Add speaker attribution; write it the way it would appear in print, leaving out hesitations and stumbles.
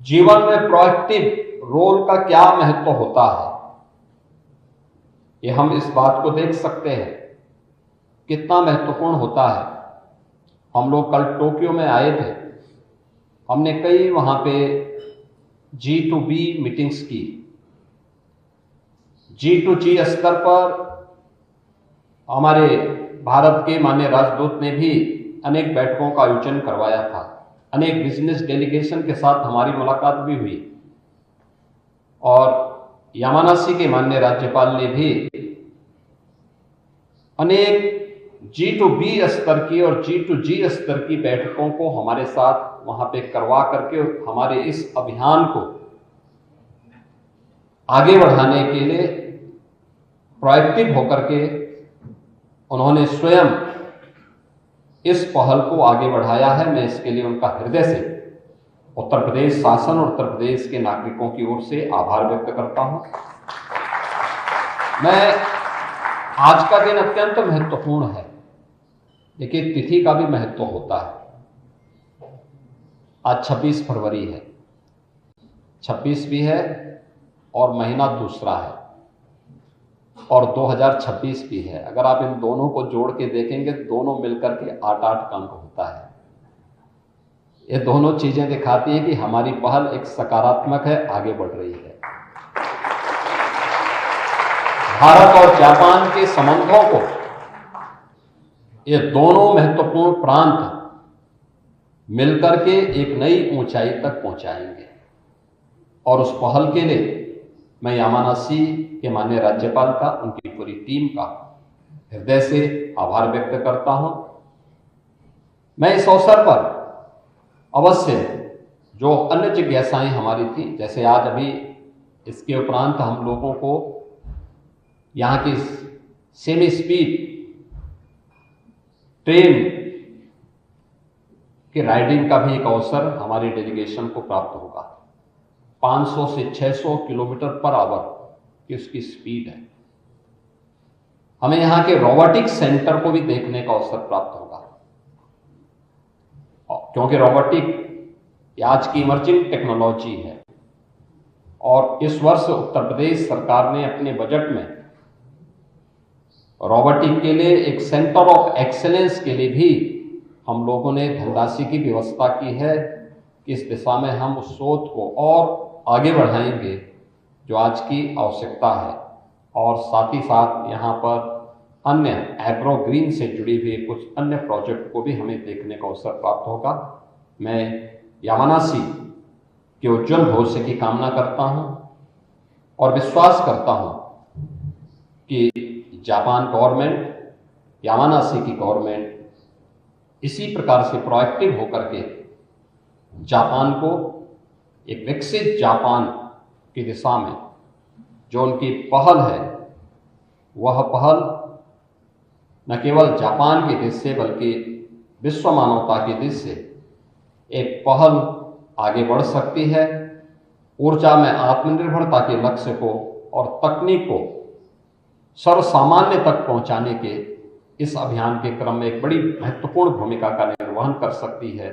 Speaker 1: जीवन में proactive role का क्या महत्व होता है, ये हम इस बात को देख सकते हैं कितना महत्वपूर्ण होता है। हम लोग कल टोक्यो में आए थे, हमने कई वहां पे G2B मीटिंग्स की। G2G स्तर पर हमारे भारत के माननीय राजदूत ने भी अनेक बैठकों का आयोजन करवाया था। अनेक बिजनेस डेलीगेशन के साथ हमारी मुलाकात भी हुई और यामानासी के माननीय राज्यपाल ने भी अनेक G2B स्तर की और G2G स्तर की बैठकों को हमारे साथ वहां पे करवा करके हमारे इस अभियान को आगे बढ़ाने के लिए प्रोएक्टिव होकर के उन्होंने स्वयं इस पहल को आगे बढ़ाया है। मैं इसके लिए उनका हृदय से उत्तर प्रदेश शासन और उत्तर प्रदेश के नागरिकों की ओर से आभार व्यक्त करता हूं। मैं आज का दिन अत्यंत महत्वपूर्ण है, देखिए तिथि का भी महत्व होता है। आज 26 फरवरी है, 26 भी है और महीना दूसरा है और 2026 भी है। अगर आप इन दोनों को जोड़ के देखेंगे दोनों मिलकर के 8-8 अंक होता है। ये दोनों चीजें दिखाती है कि हमारी पहल एक सकारात्मक है, आगे बढ़ रही है। भारत और जापान के संबंधों को ये दोनों महत्वपूर्ण प्रांत मिलकर के एक नई ऊंचाई तक पहुंचाएंगे और उस पहल के लिए मैं यामानासी के माननीय राज्यपाल का, उनकी पूरी टीम का हृदय से आभार व्यक्त करता हूं। मैं इस अवसर पर अवश्य जो अन्य जिज्ञासाएं हमारी थी, जैसे आज अभी इसके उपरांत हम लोगों को यहाँ की सेमी स्पीड ट्रेन की राइडिंग का भी एक अवसर हमारी डेलीगेशन को प्राप्त होगा। 500 से 600 किलोमीटर पर आवर की उसकी स्पीड है। हमें यहाँ के रोबोटिक्स सेंटर को भी देखने का अवसर प्राप्त होगा, क्योंकि रोबोटिक आज की इमर्जिंग टेक्नोलॉजी है और इस वर्ष उत्तर प्रदेश सरकार ने अपने बजट में रोबोटिक के लिए एक सेंटर ऑफ एक्सीलेंस के लिए भी हम लोगों ने धनराशि की व्यवस्था की है कि इस दिशा में हम उस शोध को और आगे बढ़ाएंगे जो आज की आवश्यकता है। और साथ ही साथ यहाँ पर अन्य एग्रो ग्रीन से जुड़ी हुई कुछ अन्य प्रोजेक्ट को भी हमें देखने का अवसर प्राप्त होगा। मैं यामानासी के उज्जवल भविष्य की कामना करता हूँ और विश्वास करता हूँ कि जापान गवर्नमेंट, यामानासी की गवर्नमेंट इसी प्रकार से प्रोएक्टिव होकर के जापान को एक विकसित जापान की दिशा में जो उनकी पहल है, वह पहल न केवल जापान की दिशा से बल्कि विश्व मानवता की दिशा से एक पहल आगे बढ़ सकती है। ऊर्जा में आत्मनिर्भरता के लक्ष्य को और तकनीक को सर्वसामान्य तक पहुंचाने के इस अभियान के क्रम में एक बड़ी महत्वपूर्ण भूमिका का निर्वहन कर सकती है।